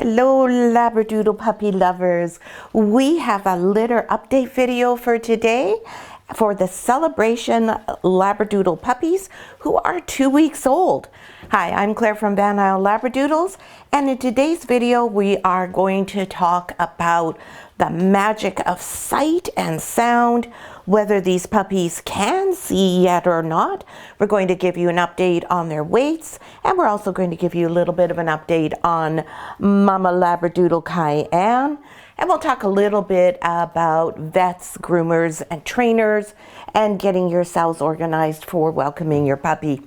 Hello Labradoodle puppy lovers. We have a litter update video for today for the celebration Labradoodle puppies who are 2 weeks old. Hi, I'm Claire from Van Isle Labradoodles, and in today's video we are going to talk about the magic of sight and sound, whether these puppies can see yet or not. We're going to give you an update on their weights, and we're also going to give you a little bit of an update on Mama Labradoodle Cayenne. And we'll talk a little bit about vets, groomers, and trainers, and getting yourselves organized for welcoming your puppy.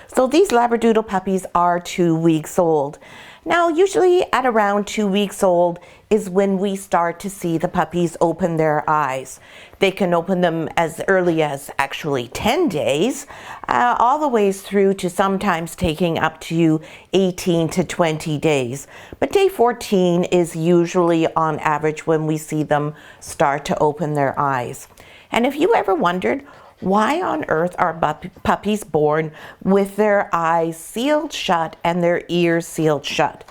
So these Labradoodle puppies are 2 weeks old. Now, usually at around 2 weeks old is when we start to see the puppies open their eyes. They can open them as early as actually 10 days, all the way through to sometimes taking up to 18 to 20 days. But day 14 is usually on average when we see them start to open their eyes. And if you ever wondered, why on earth are puppies born with their eyes sealed shut and their ears sealed shut?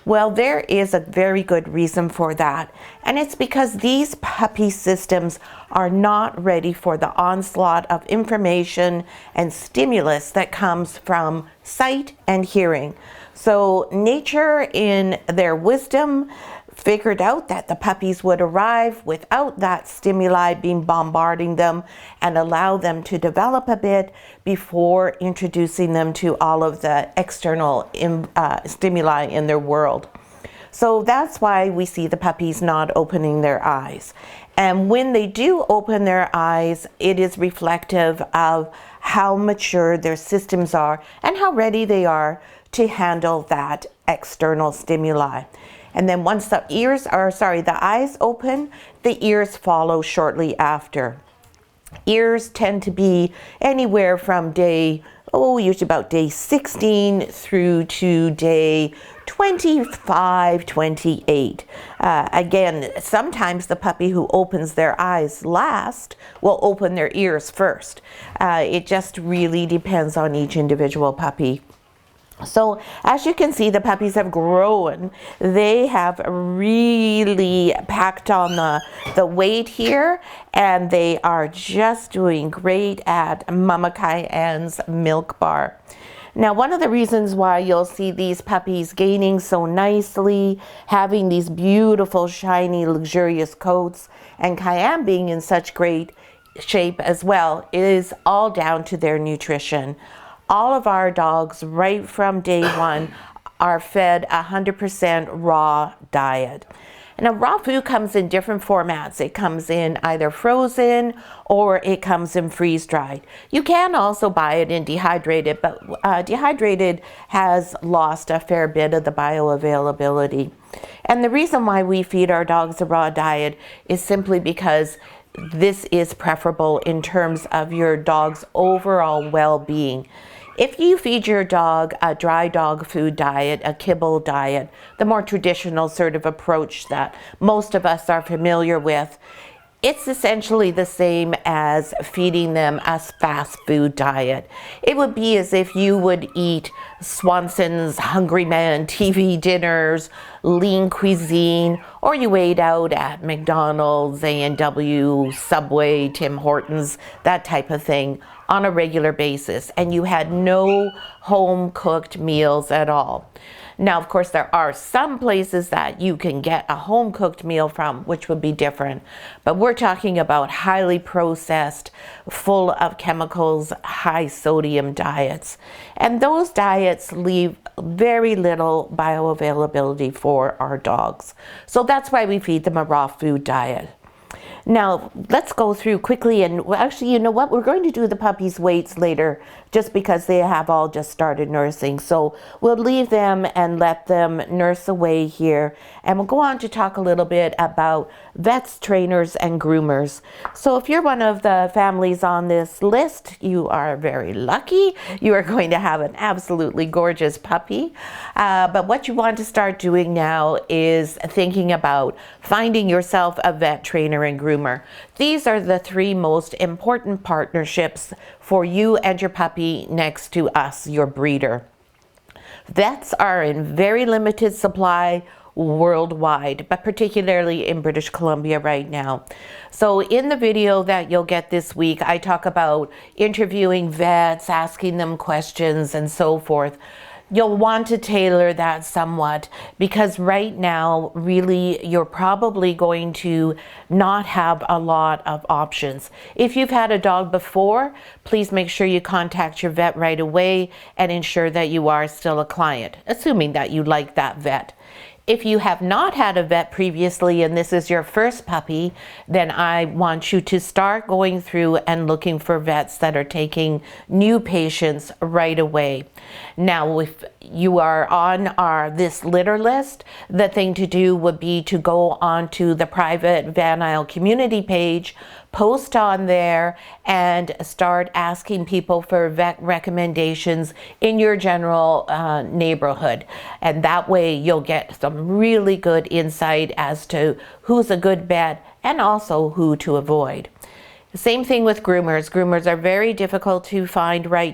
Well, there is a very good reason for that, and it's because these puppy systems are not ready for the onslaught of information and stimulus that comes from sight and hearing. So nature, in their wisdom, figured out that the puppies would arrive without that stimuli being bombarding them and allow them to develop a bit before introducing them to all of the external stimuli in their world. So that's why we see the puppies not opening their eyes. And when they do open their eyes, it is reflective of how mature their systems are and how ready they are to handle that external stimuli. And then once the eyes open, the ears follow shortly after. Ears tend to be anywhere from usually about day 16 through to day 25, 28. Again, sometimes the puppy who opens their eyes last will open their ears first. It just really depends on each individual puppy. So as you can see, the puppies have grown. They have really packed on the weight here, and they are just doing great at Mama Cayenne's milk bar. Now, one of the reasons why you'll see these puppies gaining so nicely, having these beautiful, shiny, luxurious coats, and Cayenne being in such great shape as well, is all down to their nutrition. All of our dogs, right from day one, are fed 100% raw diet. Now, raw food comes in different formats. It comes in either frozen or it comes in freeze-dried. You can also buy it in dehydrated, but dehydrated has lost a fair bit of the bioavailability. And the reason why we feed our dogs a raw diet is simply because this is preferable in terms of your dog's overall well-being. If you feed your dog a dry dog food diet, a kibble diet, the more traditional sort of approach that most of us are familiar with, it's essentially the same as feeding them a fast food diet. It would be as if you would eat Swanson's Hungry Man TV dinners, lean cuisine, or you ate out at McDonald's, A&W, Subway, Tim Hortons, that type of thing on a regular basis, and you had no home-cooked meals at all. Now, of course, there are some places that you can get a home-cooked meal from, which would be different. But we're talking about highly processed, full of chemicals, high-sodium diets. And those diets leave very little bioavailability for our dogs. So that's why we feed them a raw food diet. Now, let's go through quickly, and actually, you know what? We're going to do the puppies' weights later just because they have all just started nursing. So we'll leave them and let them nurse away here, and we'll go on to talk a little bit about vets, trainers, and groomers. So if you're one of the families on this list, you are very lucky. You are going to have an absolutely gorgeous puppy. But what you want to start doing now is thinking about finding yourself a vet, trainer, and groomer. These are the three most important partnerships for you and your puppy next to us, your breeder. Vets are in very limited supply worldwide, but particularly in British Columbia right now. So in the video that you'll get this week, I talk about interviewing vets, asking them questions and so forth. You'll want to tailor that somewhat, because right now, really, you're probably going to not have a lot of options. If you've had a dog before, please make sure you contact your vet right away and ensure that you are still a client, assuming that you like that vet. If you have not had a vet previously and this is your first puppy, then I want you to start going through and looking for vets that are taking new patients right away. Now, if you are on this litter list, the thing to do would be to go onto the private Van Isle community page, post on there, and start asking people for vet recommendations in your general neighborhood. And that way you'll get some really good insight as to who's a good vet and also who to avoid. Same thing with groomers. Groomers are very difficult to find right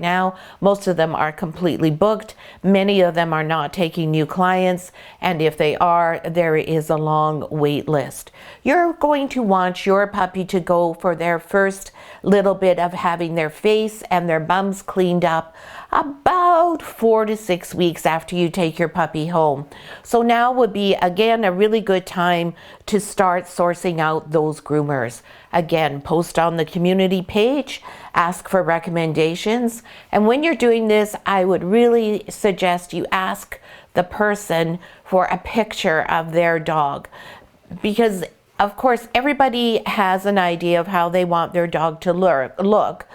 now. Most of them are completely booked. Many of them are not taking new clients, and if they are, there is a long wait list. You're going to want your puppy to go for their first little bit of having their face and their bums cleaned up about 4 to 6 weeks after you take your puppy home. So now would be, again, a really good time to start sourcing out those groomers. Again, post on the community page, ask for recommendations. And when you're doing this, I would really suggest you ask the person for a picture of their dog, because of course everybody has an idea of how they want their dog to look.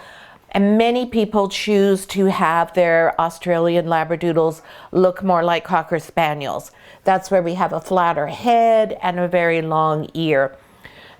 And many people choose to have their Australian Labradoodles look more like Cocker Spaniels. That's where we have a flatter head and a very long ear.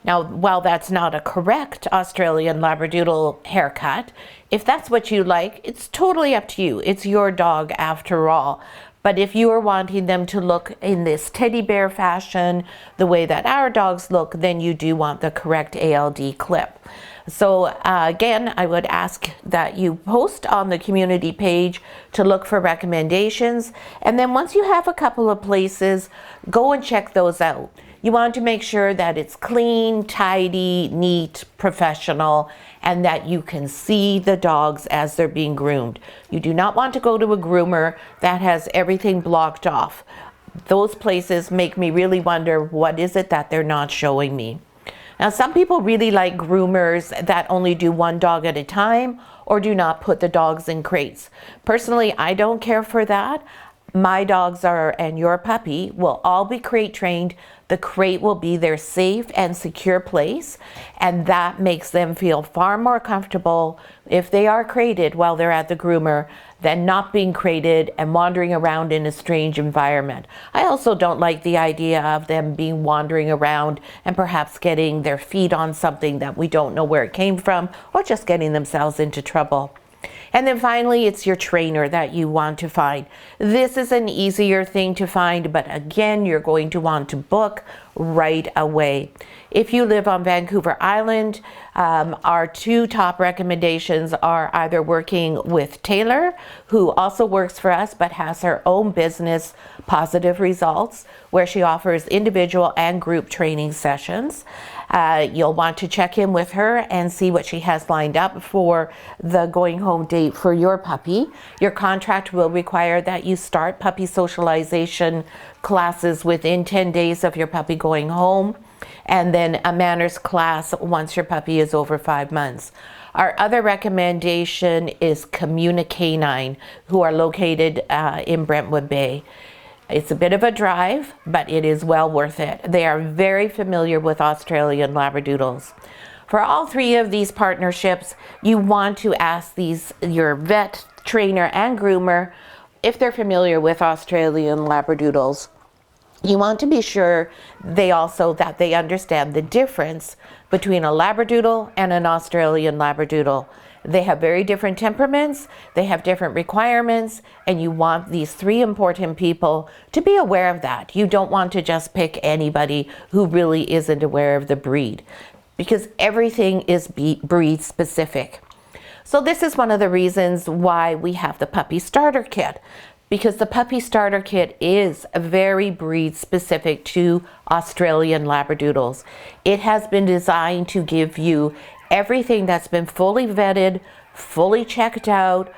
Now, while that's not a correct Australian Labradoodle haircut, if that's what you like, it's totally up to you. It's your dog after all. But if you are wanting them to look in this teddy bear fashion, the way that our dogs look, then you do want the correct ALD clip. So again, I would ask that you post on the community page to look for recommendations. And then once you have a couple of places, go and check those out. You want to make sure that it's clean, tidy, neat, professional, and that you can see the dogs as they're being groomed. You do not want to go to a groomer that has everything blocked off. Those places make me really wonder, what is it that they're not showing me? Now, some people really like groomers that only do one dog at a time or do not put the dogs in crates. Personally, I don't care for that. My dogs and your puppy will all be crate trained. The crate will be their safe and secure place, and that makes them feel far more comfortable if they are crated while they're at the groomer than not being crated and wandering around in a strange environment. I also don't like the idea of them being wandering around and perhaps getting their feet on something that we don't know where it came from, or just getting themselves into trouble. And then finally, it's your trainer that you want to find. This is an easier thing to find, but again, you're going to want to book right away. If you live on Vancouver Island, our two top recommendations are either working with Taylor, who also works for us but has her own business, Positive Results, where she offers individual and group training sessions. You'll want to check in with her and see what she has lined up for the going home date for your puppy. Your contract will require that you start puppy socialization classes within 10 days of your puppy going home, and then a manners class once your puppy is over 5 months. Our other recommendation is Communicanine, who are located in Brentwood Bay. It's a bit of a drive, but it is well worth it. They are very familiar with Australian Labradoodles. For all three of these partnerships, you want to ask your vet, trainer, and groomer if they're familiar with Australian Labradoodles. You want to be sure that they understand the difference between a Labradoodle and an Australian Labradoodle. They have very different temperaments, they have different requirements, and you want these three important people to be aware of that. You don't want to just pick anybody who really isn't aware of the breed, because everything is breed specific. So this is one of the reasons why we have the puppy starter kit. because the puppy starter kit is very breed specific to Australian Labradoodles. It has been designed to give you everything that's been fully vetted, fully checked out.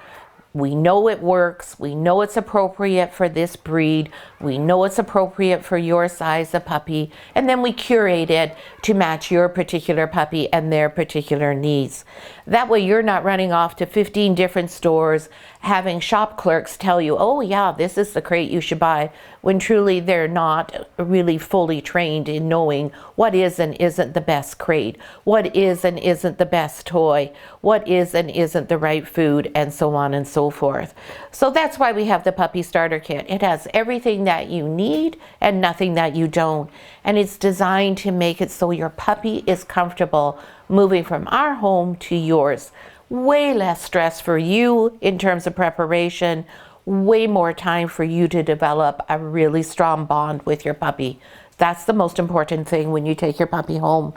We know it works. We know it's appropriate for this breed. We know it's appropriate for your size of puppy. And then we curate it to match your particular puppy and their particular needs. That way you're not running off to 15 different stores, having shop clerks tell you, oh yeah, this is the crate you should buy, when truly they're not really fully trained in knowing what is and isn't the best crate, what is and isn't the best toy, what is and isn't the right food, and so on and so forth. So that's why we have the puppy starter kit. It has everything that you need and nothing that you don't. And it's designed to make it so your puppy is comfortable moving from our home to yours. Way less stress for you in terms of preparation, way more time for you to develop a really strong bond with your puppy. That's the most important thing when you take your puppy home.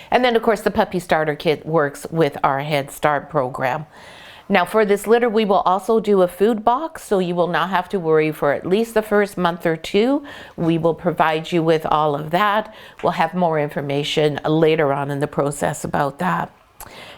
And then of course the puppy starter kit works with our Head Start program. Now for this litter, we will also do a food box, so you will not have to worry for at least the first month or two. We will provide you with all of that. We'll have more information later on in the process about that.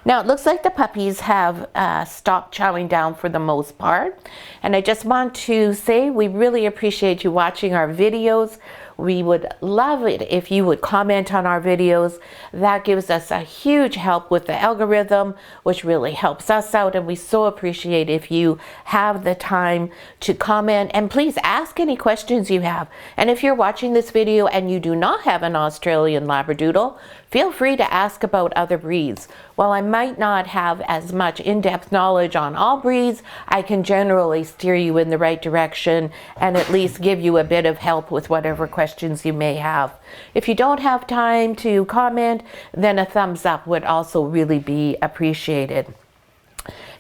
Now it looks like the puppies have stopped chowing down for the most part. And I just want to say we really appreciate you watching our videos. We would love it if you would comment on our videos. That gives us a huge help with the algorithm, which really helps us out. And we so appreciate if you have the time to comment. And please ask any questions you have. And if you're watching this video and you do not have an Australian Labradoodle, feel free to ask about other breeds. While I might not have as much in-depth knowledge on all breeds, I can generally steer you in the right direction and at least give you a bit of help with whatever questions you may have. If you don't have time to comment, then a thumbs up would also really be appreciated.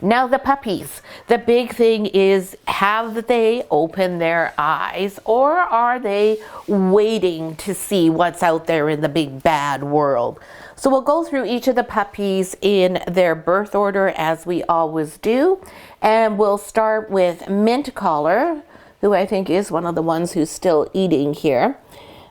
Now the puppies. The big thing is, have they opened their eyes, or are they waiting to see what's out there in the big bad world? So we'll go through each of the puppies in their birth order as we always do. And we'll start with Mint Collar, who I think is one of the ones who's still eating here.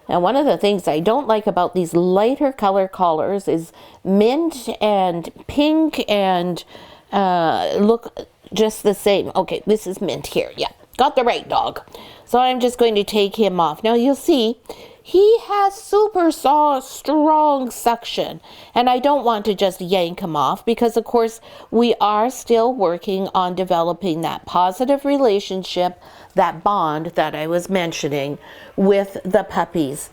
Now one of the things I don't like about these lighter color collars is mint and pink and look just the same. Okay, this is Mint here. Yeah, got the right dog. So I'm just going to take him off. Now you'll see he has super strong suction, and I don't want to just yank him off because of course we are still working on developing that positive relationship, that bond that I was mentioning with the puppies.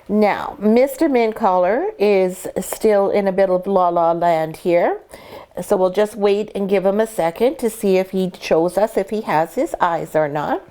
Now, Mr. Mint Collar is still in a bit of la-la land here. So we'll just wait and give him a second to see if he shows us if he has his eyes or not.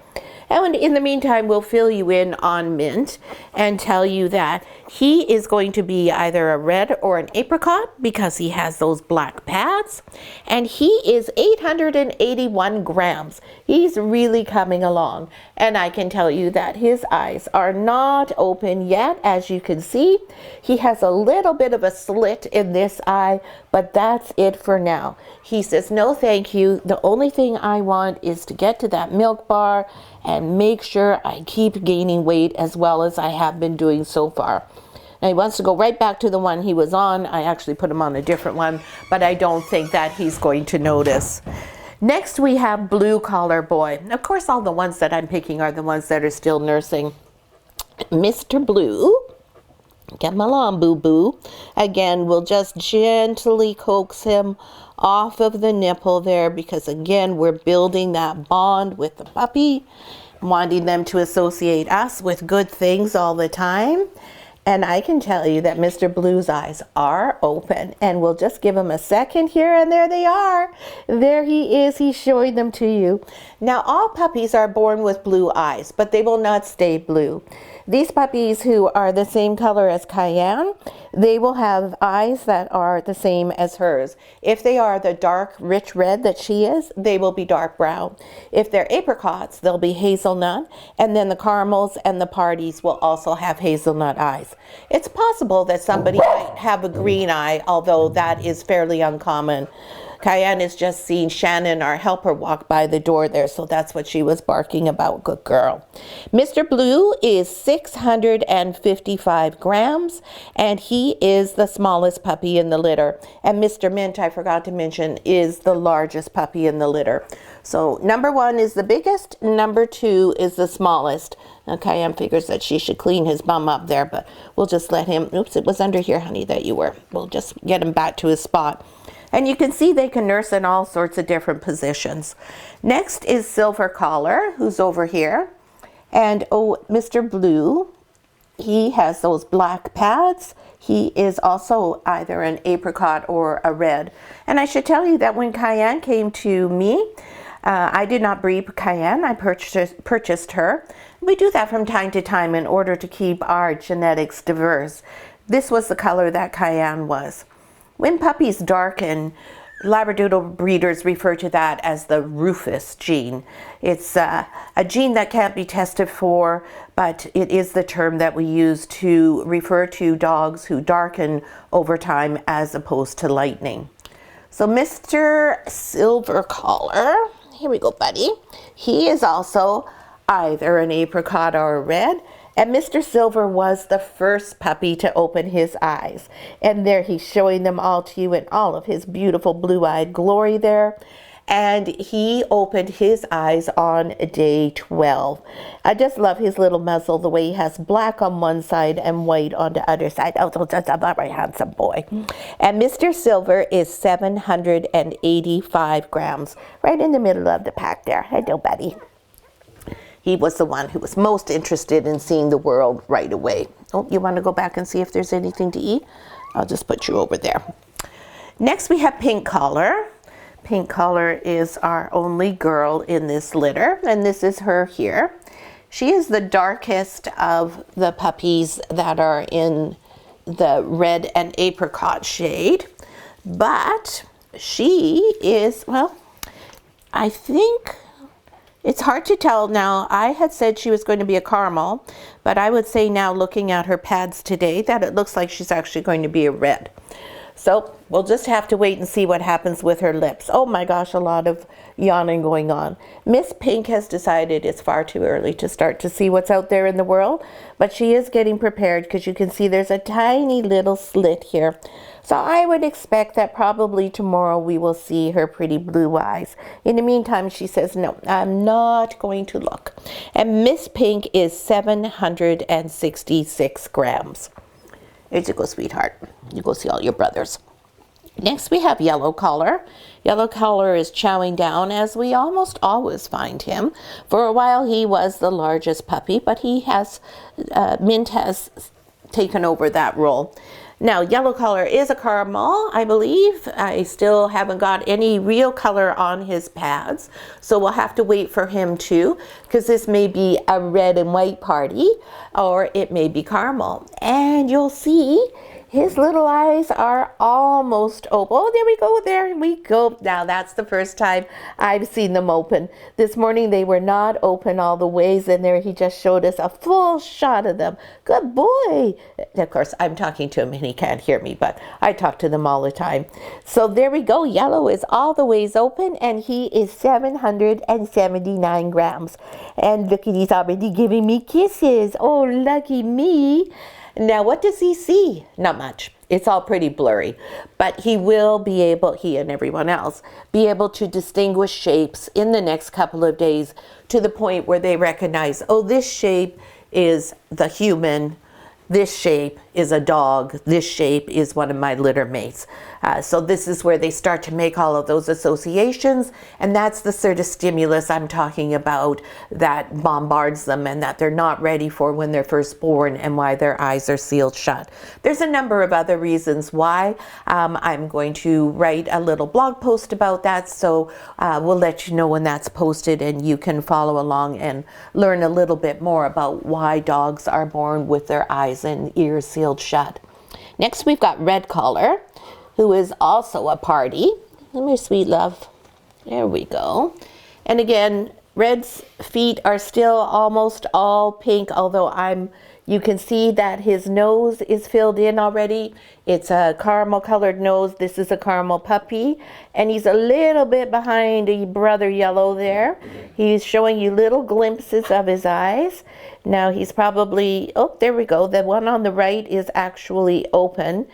And in the meantime, we'll fill you in on Mint and tell you that he is going to be either a red or an apricot because he has those black pads. And he is 881 grams. He's really coming along. And I can tell you that his eyes are not open yet. As you can see, he has a little bit of a slit in this eye, but that's it for now. He says, no, thank you. The only thing I want is to get to that milk bar and make sure I keep gaining weight as well as I have been doing so far. Now he wants to go right back to the one he was on. I actually put him on a different one, but I don't think that he's going to notice. Next we have Blue Collar Boy. Of course, all the ones that I'm picking are the ones that are still nursing. Mr. Blue, come along, boo-boo. Again, we'll just gently coax him off of the nipple there because again, we're building that bond with the puppy, wanting them to associate us with good things all the time. And I can tell you that Mr. Blue's eyes are open, and we'll just give him a second here, and there they are. There he is. He's showing them to you. Now, all puppies are born with blue eyes, but they will not stay blue. These puppies who are the same color as Cayenne, they will have eyes that are the same as hers. If they are the dark, rich red that she is, they will be dark brown. If they're apricots, they'll be hazelnut, and then the caramels and the parties will also have hazelnut eyes. It's possible that somebody might have a green eye, although that is fairly uncommon. Cayenne has just seen Shannon, our helper, walk by the door there, so that's what she was barking about. Good girl. Mr. Blue is 655 grams, and he is the smallest puppy in the litter. And Mr. Mint, I forgot to mention, is the largest puppy in the litter. So number 1 is the biggest, number 2 is the smallest. Now Cayenne figures that she should clean his bum up there, but we'll just let him, oops, it was under here, honey, that you were. We'll just get him back to his spot. And you can see they can nurse in all sorts of different positions. Next is Silver Collar, who's over here. And oh, Mr. Blue, he has those black pads. He is also either an apricot or a red. And I should tell you that when Cayenne came to me, I did not breed Cayenne, I purchased her. We do that from time to time in order to keep our genetics diverse. This was the color that Cayenne was. When puppies darken, Labradoodle breeders refer to that as the rufous gene. It's a gene that can't be tested for, but it is the term that we use to refer to dogs who darken over time as opposed to lightning. So Mr. Silver Collar, here we go, buddy. He is also either an apricot or a red. And Mr. Silver was the first puppy to open his eyes. And there he's showing them all to you in all of his beautiful blue-eyed glory there. And he opened his eyes on day 12. I just love his little muzzle, the way he has black on one side and white on the other side. Oh, just a very handsome boy. And Mr. Silver is 785 grams, right in the middle of the pack there. Hello, buddy. He was the one who was most interested in seeing the world right away. Oh, you want to go back and see if there's anything to eat? I'll just put you over there. Next we have Pink Collar. Pink Collar is our only girl in this litter, and this is her here. She is the darkest of the puppies that are in the red and apricot shade, but she is, well, I think it's hard to tell now. I had said she was going to be a caramel, but I would say now, looking at her pads today, that it looks like she's actually going to be a red. So we'll just have to wait and see what happens with her lips. Oh my gosh, a lot of yawning going on. Miss Pink has decided it's far too early to start to see what's out there in the world, but she is getting prepared because you can see there's a tiny little slit here. So I would expect that probably tomorrow we will see her pretty blue eyes. In the meantime, she says, no, I'm not going to look. And Miss Pink is 766 grams. Here you go, sweetheart. You go see all your brothers. Next we have Yellow Collar. Yellow Collar is chowing down, as we almost always find him. For a while he was the largest puppy, but he has, Mint has taken over that role. Now, Yellow Collar is a caramel, I believe. I still haven't got any real color on his pads, so we'll have to wait for him too, because this may be a red and white party, or it may be caramel. And you'll see his little eyes are almost open. Oh, there we go. Now, that's the first time I've seen them open. This morning, they were not open all the ways, and there he just showed us a full shot of them. Good boy. Of course, I'm talking to him, and he can't hear me, but I talk to them all the time. So there we go. Yellow is all the ways open, and he is 779 grams. And look at, he's already giving me kisses. Oh, lucky me. Now, what does he see? Not much. It's all pretty blurry, but he will be able, he and everyone else, be able to distinguish shapes in the next couple of days to the point where they recognize, oh, this shape is the human, this shape is a dog, this shape is one of my litter mates. So this is where they start to make all of those associations, and that's the sort of stimulus I'm talking about that bombards them and that they're not ready for when they're first born, and why their eyes are sealed shut. There's a number of other reasons why. I'm going to write a little blog post about that, so we'll let you know when that's posted, and you can follow along and learn a little bit more about why dogs are born with their eyes and ears sealed shut. Next, we've got Red Collar, who is also a party. Come here, sweet love. There we go. And again, Red's feet are still almost all pink, although I'm You can see that his nose is filled in already. It's a caramel colored nose. This is a caramel puppy, and he's a little bit behind a brother yellow there. He's showing you little glimpses of his eyes. Now he's probably, oh, there we go. The one on the right is actually open.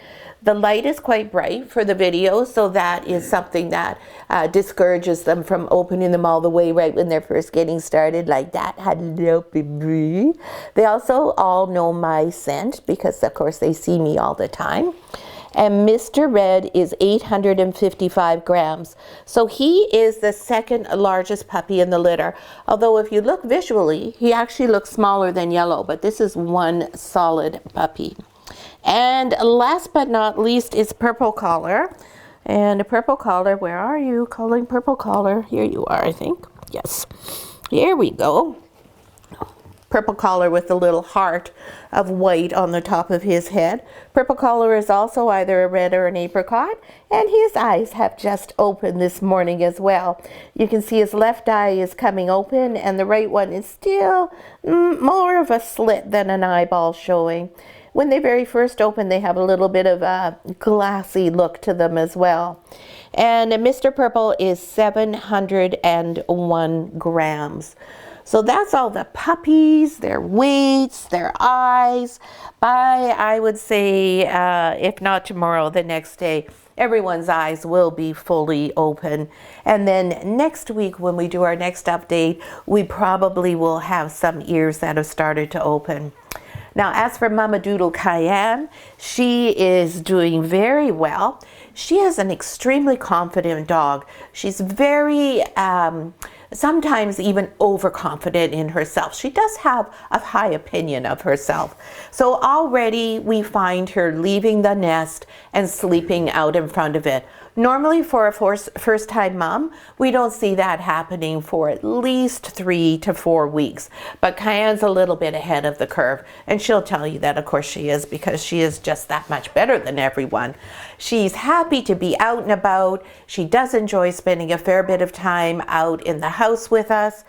The light is quite bright for the video, so that is something that discourages them from opening them all the way right when they're first getting started like that. Hello, baby. They also all know my scent because, of course, they see me all the time. And Mr. Red is 855 grams. So he is the second largest puppy in the litter. Although if you look visually, he actually looks smaller than Yellow, but this is one solid puppy. And last but not least is Purple Collar. And a Purple Collar, where are you? Calling Purple Collar. Here you are, I think. Yes. Here we go. Purple Collar with a little heart of white on the top of his head. Purple Collar is also either a red or an apricot, and his eyes have just opened this morning as well. You can see his left eye is coming open, and the right one is still more of a slit than an eyeball showing. When they very first open, they have a little bit of a glassy look to them as well. And Mr. Purple is 701 grams. So that's all the puppies, their weights, their eyes. By, I would say, if not tomorrow, the next day, everyone's eyes will be fully open. And then next week, when we do our next update, we probably will have some ears that have started to open. Now, as for Mama Doodle Cayenne, she is doing very well. She is an extremely confident dog. She's very, sometimes even overconfident in herself. She does have a high opinion of herself. So already we find her leaving the nest and sleeping out in front of it. Normally for a first-time mom, we don't see that happening for at least 3 to 4 weeks. But Cayenne's a little bit ahead of the curve, and she'll tell you that, of course, she is, because she is just that much better than everyone. She's happy to be out and about. She does enjoy spending a fair bit of time out in the house with us.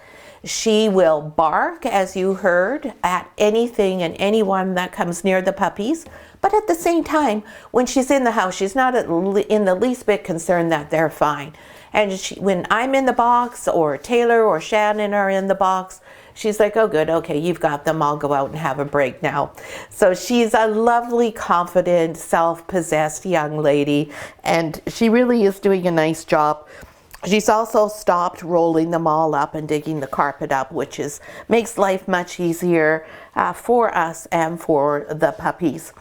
She will bark, as you heard, at anything and anyone that comes near the puppies. But at the same time, when she's in the house, she's not in the least bit concerned that they're fine. And when I'm in the box, or Taylor or Shannon are in the box, she's like, oh good, okay, you've got them, I'll go out and have a break now. So she's a lovely, confident, self-possessed young lady, and she really is doing a nice job. She's also stopped rolling them all up and digging the carpet up, which makes life much easier for us and for the puppies.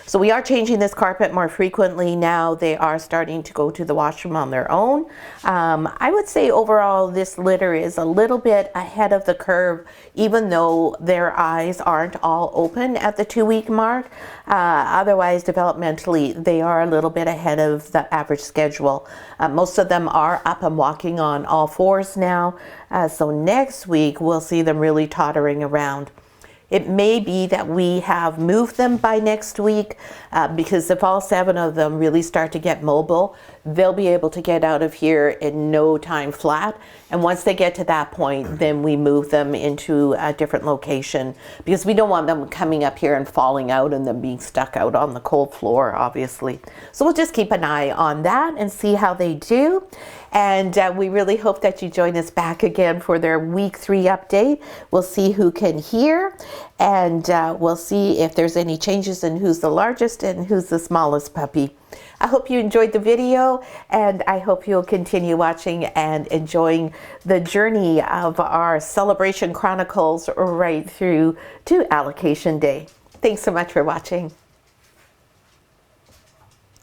So we are changing this carpet more frequently now. They are starting to go to the washroom on their own. I would say overall this litter is a little bit ahead of the curve, even though their eyes aren't all open at the 2-week mark. Otherwise, developmentally, they are a little bit ahead of the average schedule. Most of them are up and walking on all fours now. So next week, we'll see them really tottering around. It may be that we have moved them by next week because if all 7 of them really start to get mobile, they'll be able to get out of here in no time flat. And once they get to that point, then we move them into a different location, because we don't want them coming up here and falling out and then being stuck out on the cold floor, obviously. So we'll just keep an eye on that and see how they do. And we really hope that you join us back again for their week 3 update. We'll see who can hear, and we'll see if there's any changes in who's the largest and who's the smallest puppy. I hope you enjoyed the video, and I hope you'll continue watching and enjoying the journey of our Celebration Chronicles right through to Allocation Day. Thanks so much for watching.